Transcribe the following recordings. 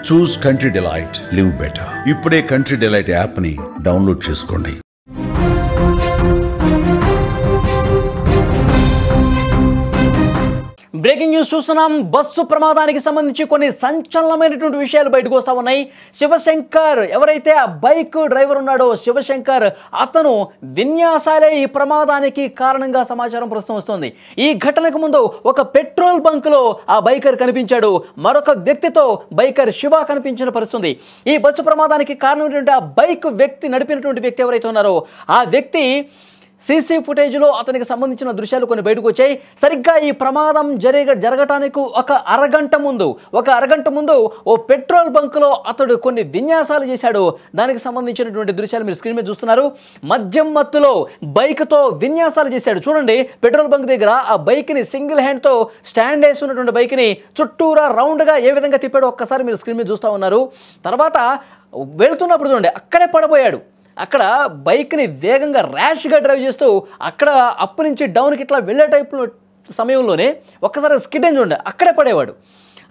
చూస్ country delight, live better. ఇప్పుడే country delight app ని download చేసుకోండి. బ్రేకింగ్ న్యూస్ చూస్తున్నాం. బస్సు ప్రమాదానికి సంబంధించి కొన్ని సంచలనమైనటువంటి విషయాలు బయటకు వస్తా ఉన్నాయి. శివశంకర్ ఎవరైతే ఆ బైక్ డ్రైవర్ ఉన్నాడో శివశంకర్, అతను విన్యాసాలే ఈ ప్రమాదానికి కారణంగా సమాచారం ప్రస్తుతం వస్తుంది. ఈ ఘటనకు ముందు ఒక పెట్రోల్ బంకులో ఆ బైకర్ కనిపించాడు. మరొక వ్యక్తితో బైకర్ శివ కనిపించిన పరిస్థితి. ఈ బస్సు ప్రమాదానికి కారణమైనటువంటి ఆ బైక్ వ్యక్తి నడిపినటువంటి వ్యక్తి ఎవరైతే ఉన్నారో ఆ వ్యక్తి సీసీ ఫుటేజ్లో అతనికి సంబంధించిన దృశ్యాలు కొన్ని బయటకు వచ్చాయి. సరిగ్గా ఈ ప్రమాదం జరగటానికి ఒక అరగంట ముందు ఓ పెట్రోల్ బంకులో అతడు కొన్ని విన్యాసాలు చేశాడు. దానికి సంబంధించినటువంటి దృశ్యాలు మీరు స్క్రీన్ మీద చూస్తున్నారు. మద్యం మత్తులో బైక్తో విన్యాసాలు చేశాడు. చూడండి, పెట్రోల్ బంక్ దగ్గర ఆ బైక్ని సింగిల్ హ్యాండ్తో స్టాండ్ వేసి ఉన్నటువంటి బైక్ని చుట్టూరా రౌండ్గా ఏ విధంగా తిప్పాడో ఒక్కసారి మీరు స్క్రీన్ మీద చూస్తూ ఉన్నారు. తర్వాత వెళుతున్నప్పుడు చూడండి, అక్కడే పడిపోయాడు. అక్కడ బైక్ని వేగంగా ర్యాష్గా డ్రైవ్ చేస్తూ అక్కడ అప్ నుంచి డౌన్కి ఇట్లా వెళ్ళే టైప్ సమయంలోనే ఒక్కసారి స్కిడ్ అని చూడండి, అక్కడే పడేవాడు.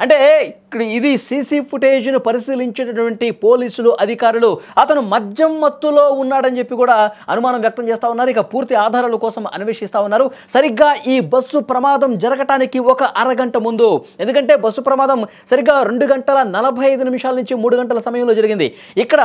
అంటే ఇక్కడ ఇది సీసీ ఫుటేజ్ను పరిశీలించేటటువంటి పోలీసులు అధికారులు అతను మద్యం మత్తులో ఉన్నాడని చెప్పి కూడా అనుమానం వ్యక్తం చేస్తూ ఉన్నారు. ఇక పూర్తి ఆధారాల కోసం అన్వేషిస్తూ ఉన్నారు. సరిగ్గా ఈ బస్సు ప్రమాదం జరగటానికి ఒక అరగంట ముందు, ఎందుకంటే బస్సు ప్రమాదం సరిగ్గా 2 గంటల 45 నిమిషాల నుంచి 3 గంటల సమయంలో జరిగింది. ఇక్కడ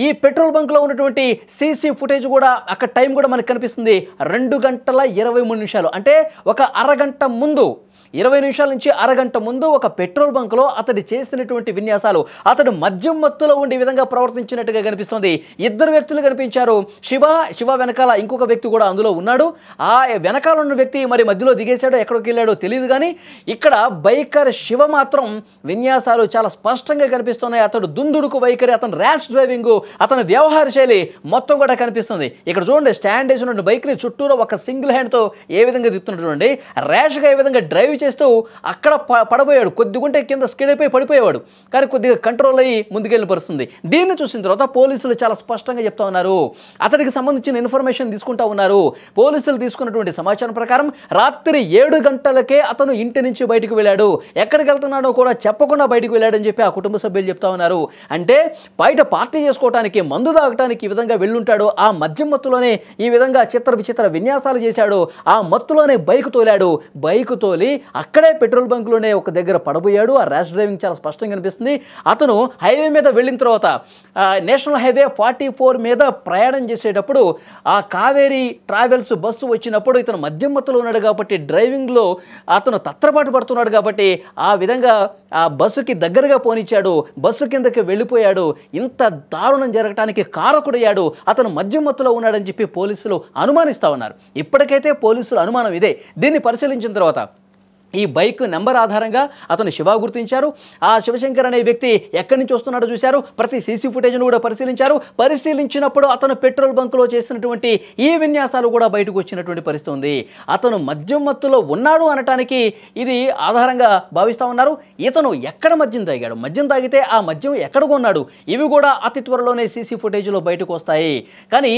ఈ పెట్రోల్ బంక్లో ఉన్నటువంటి సీసీ ఫుటేజ్ కూడా అక్కడ టైం కూడా మనకు కనిపిస్తుంది 2 గంటల 23 నిమిషాలు. అంటే ఒక అరగంట ముందు, 20 నిమిషాల నుంచి అరగంట ముందు ఒక పెట్రోల్ బంక్లో అతడు చేసినటువంటి విన్యాసాలు, అతడు మద్యం మత్తులో ఉండే విధంగా ప్రవర్తించినట్టుగా కనిపిస్తుంది. 2 వ్యక్తులు కనిపించారు. శివ వెనకాల ఇంకొక వ్యక్తి కూడా అందులో ఉన్నాడు. ఆ వెనకాల ఉన్న వ్యక్తి మరి మధ్యలో దిగేశాడో ఎక్కడికి వెళ్ళాడో తెలియదు. కానీ ఇక్కడ బైకర్ శివ మాత్రం విన్యాసాలు చాలా స్పష్టంగా కనిపిస్తున్నాయి. అతడు దుందుడుకు వైఖరి, అతను ర్యాష్ డ్రైవింగ్, అతని వ్యవహార శైలి మొత్తం కూడా కనిపిస్తుంది. ఇక్కడ చూడండి, స్టాండ్ వేసి ఉన్న బైక్ని చుట్టూరా ఒక సింగిల్ హ్యాండ్తో ఏ విధంగా తిప్పుతున్నట్టు చూడండి. ర్యాష్గా ఏ విధంగా డ్రైవ్ చేస్తూ అక్కడ పడబోయాడు. కొద్దిగుంటే కింద స్కిడ్ అయిపోయి పడిపోయేవాడు. కానీ కొద్దిగా కంట్రోల్ అయ్యి ముందుకెళ్ళి పరుస్తుంది. దీన్ని చూసిన తర్వాత పోలీసులు చాలా స్పష్టంగా చెప్తా ఉన్నారు. అతనికి సంబంధించిన ఇన్ఫర్మేషన్ తీసుకుంటా ఉన్నారు. పోలీసులు తీసుకున్నటువంటి సమాచారం ప్రకారం రాత్రి 7 గంటలకే అతను ఇంటి నుంచి బయటకు వెళ్ళాడు. ఎక్కడికి వెళ్తున్నాడో కూడా చెప్పకుండా బయటకు వెళ్ళాడని చెప్పి ఆ కుటుంబ సభ్యులు చెప్తా ఉన్నారు. అంటే బయట పార్టీ చేసుకోవడానికి, మందు తాగటానికి ఈ విధంగా వెళ్ళుంటాడు. ఆ మద్యం మత్తులోనే ఈ విధంగా చిత్ర విన్యాసాలు చేశాడు. ఆ మత్తులోనే బైక్ తోలాడు. బైక్ తోలి అక్కడే పెట్రోల్ బంక్లోనే ఒక దగ్గర పడబోయాడు. ఆ ర్యాష్ డ్రైవింగ్ చాలా స్పష్టంగా కనిపిస్తుంది. అతను హైవే మీద వెళ్ళిన తర్వాత నేషనల్ హైవే 44 మీద ప్రయాణం చేసేటప్పుడు ఆ కావేరీ ట్రావెల్స్ బస్సు వచ్చినప్పుడు ఇతను మద్యం మత్తులో ఉన్నాడు కాబట్టి డ్రైవింగ్లో అతను తత్రపాటు పడుతున్నాడు కాబట్టి ఆ విధంగా ఆ బస్సుకి దగ్గరగా పోనిచ్చాడు. బస్సు కిందకి వెళ్ళిపోయాడు. ఇంత దారుణం జరగడానికి కారకుడయ్యాడు. అతను మద్యం మత్తులో ఉన్నాడని చెప్పి పోలీసులు అనుమానిస్తూ ఉన్నారు. ఇప్పటికైతే పోలీసులు అనుమానం ఇదే. దీన్ని పరిశీలించిన తర్వాత ఈ బైక్ నెంబర్ ఆధారంగా అతను శివ గుర్తించారు. ఆ శివశంకర్ అనే వ్యక్తి ఎక్కడి నుంచి వస్తున్నాడో చూశారు. ప్రతి సీసీ ఫుటేజ్ను కూడా పరిశీలించినప్పుడు అతను పెట్రోల్ బంకులో చేసినటువంటి ఈ విన్యాసాలు కూడా బయటకు వచ్చినటువంటి పరిస్థితి ఉంది. అతను మద్యం మత్తులో ఉన్నాడు అనటానికి ఇది ఆధారంగా భావిస్తూ ఉన్నారు. ఇతను ఎక్కడ మద్యం తాగాడు, మద్యం తాగితే ఆ మద్యం ఎక్కడ కొన్నాడు, ఇవి కూడా అతి త్వరలోనే సీసీ ఫుటేజ్లో బయటకు వస్తాయి. కానీ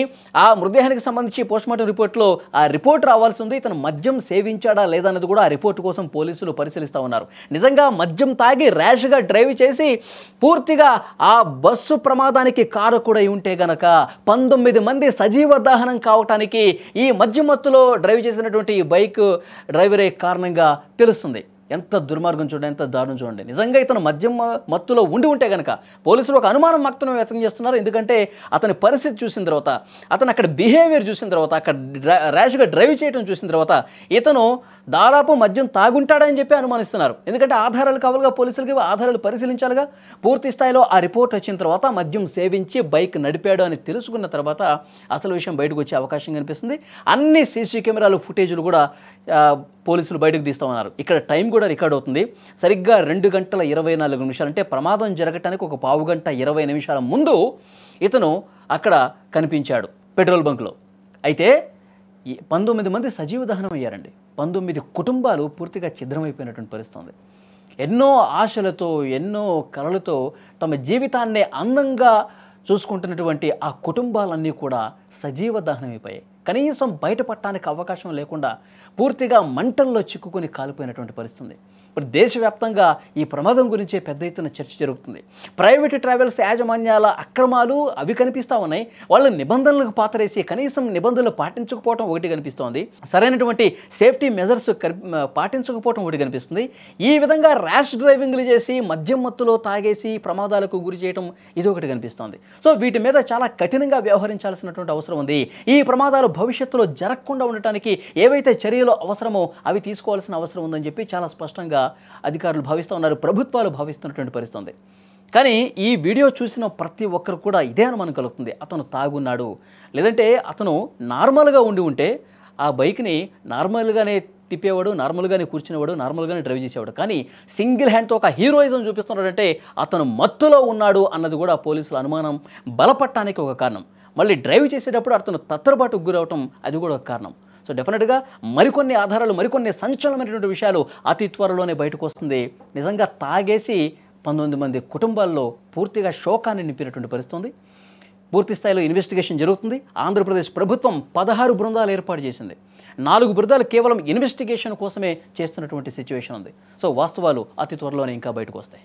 ఆ మృతదేహానికి సంబంధించి పోస్ట్మార్టం రిపోర్ట్లో ఆ రిపోర్ట్ రావాల్సి ఉంది. ఇతను మద్యం సేవించాడా లేదా అన్నది కూడా ఆ రిపోర్ట్ కోసం పోలీసులు పరిశీలిస్తూ ఉన్నారు. నిజంగా మద్యం తాగి ర్యాష్గా డ్రైవ్ చేసి పూర్తిగా ఆ బస్సు ప్రమాదానికి కారకుడై ఉంటే గనక 19 మంది సజీవ దహనం కావటానికి ఈ మద్యం మత్తులో డ్రైవ్ చేసినటువంటి ఈ బైక్ డ్రైవరే కారణంగా తెలుస్తుంది. ఎంత దుర్మార్గం చూడండి, ఎంత దారుణం చూడండి. నిజంగా ఇతను మద్యం మత్తులో ఉంటే కనుక పోలీసులు ఒక అనుమానం మాత్రం వ్యక్తం చేస్తున్నారు. ఎందుకంటే అతని పరిస్థితి చూసిన తర్వాత, అతను అక్కడ బిహేవియర్ చూసిన తర్వాత, అక్కడ ర్యాష్గా డ్రైవ్ చేయడం చూసిన తర్వాత ఇతను దాదాపు మద్యం తాగుంటాడని చెప్పి అనుమానిస్తున్నారు. ఎందుకంటే ఆధారాలు కావాలిగా, పోలీసులకి ఆధారాలు పరిశీలించాలిగా. పూర్తి స్థాయిలో ఆ రిపోర్ట్ వచ్చిన తర్వాత మద్యం సేవించి బైక్ నడిపాడు అని తెలుసుకున్న తర్వాత అసలు విషయం బయటకు వచ్చే అవకాశం కనిపిస్తుంది. అన్ని సీసీ కెమెరాలు ఫుటేజ్లు కూడా పోలీసులు బయటకు తీస్తూ ఉన్నారు. ఇక్కడ టైం కూడా రికార్డ్ అవుతుంది. సరిగ్గా 2 గంటల 24 నిమిషాలు, అంటే ప్రమాదం జరగటానికి ఒక 1/2 గంట 20 నిమిషాల ముందు ఇతను అక్కడ కనిపించాడు పెట్రోల్ బంక్లో. అయితే 19 మంది సజీవ దహనం అయ్యారండి. 19 కుటుంబాలు పూర్తిగా ఛిద్రమైపోయినటువంటి పరిస్థితి ఉంది. ఎన్నో ఆశలతో, ఎన్నో కలలతో తమ జీవితాన్ని అందంగా చూసుకుంటున్నటువంటి ఆ కుటుంబాలన్నీ కూడా సజీవ దహనమైపోయాయి. కనీసం బయటపడటానికి అవకాశం లేకుండా పూర్తిగా మంటల్లో చిక్కుకొని కాలిపోయినటువంటి పరిస్థితి ఉంది. ఇప్పుడు దేశవ్యాప్తంగా ఈ ప్రమాదం గురించే పెద్ద ఎత్తున చర్చ జరుగుతుంది. ప్రైవేట్ ట్రావెల్స్ యాజమాన్యాల అక్రమాలు అవి కనిపిస్తూ ఉన్నాయి. వాళ్ళ నిబంధనలకు పాతరేసి కనీసం నిబంధనలు పాటించకపోవడం ఒకటి కనిపిస్తోంది. సరైనటువంటి సేఫ్టీ మెజర్స్ పాటించకపోవడం ఒకటి కనిపిస్తుంది. ఈ విధంగా ర్యాష్ డ్రైవింగ్లు చేసి మద్యం మత్తులో తాగేసి ప్రమాదాలకు గురి చేయడం ఇది ఒకటి కనిపిస్తోంది. సో వీటి మీద చాలా కఠినంగా వ్యవహరించాల్సినటువంటి అవసరం ఉంది. ఈ ప్రమాదాలు భవిష్యత్తులో జరగకుండా ఉండటానికి ఏవైతే చర్యలు అవసరమో అవి తీసుకోవాల్సిన అవసరం ఉందని చెప్పి చాలా స్పష్టంగా అధికారులు భావిస్తూ ఉన్నారు, ప్రభుత్వాలు భావిస్తున్నటువంటి పరిస్థితి ఉంది. కానీ ఈ వీడియో చూసిన ప్రతి ఒక్కరు కూడా ఇదే అనుమానం కలుగుతుంది, అతను తాగున్నాడు, లేదంటే అతను నార్మల్గా ఉంటే ఆ బైక్ని నార్మల్గానే తిప్పేవాడు, నార్మల్గానే కూర్చునేవాడు, నార్మల్గానే డ్రైవ్ చేసేవాడు. కానీ సింగిల్ హ్యాండ్తో ఒక హీరోయిజం చూపిస్తున్నాడంటే అతను మత్తులో ఉన్నాడు అన్నది కూడా పోలీసుల అనుమానం బలపడటానికి ఒక కారణం. మళ్ళీ డ్రైవ్ చేసేటప్పుడు అతను తత్తరబాటుకు గురవటం అది కూడా ఒక కారణం. సో డెఫినెట్గా మరికొన్ని ఆధారాలు, మరికొన్ని సంచలనమైనటువంటి విషయాలు అతి త్వరలోనే బయటకు వస్తుంది. నిజంగా తాగేసి 19 మంది కుటుంబాల్లో పూర్తిగా శోకాన్ని నింపినటువంటి పరిస్థితి ఉంది. పూర్తి స్థాయిలో ఇన్వెస్టిగేషన్ జరుగుతుంది. ఆంధ్రప్రదేశ్ ప్రభుత్వం 16 బృందాలు ఏర్పాటు చేసింది. 4 బృందాలు కేవలం ఇన్వెస్టిగేషన్ కోసమే చేస్తున్నటువంటి సిచ్యువేషన్ ఉంది. సో వాస్తవాలు అతి త్వరలోనే ఇంకా బయటకు వస్తాయి.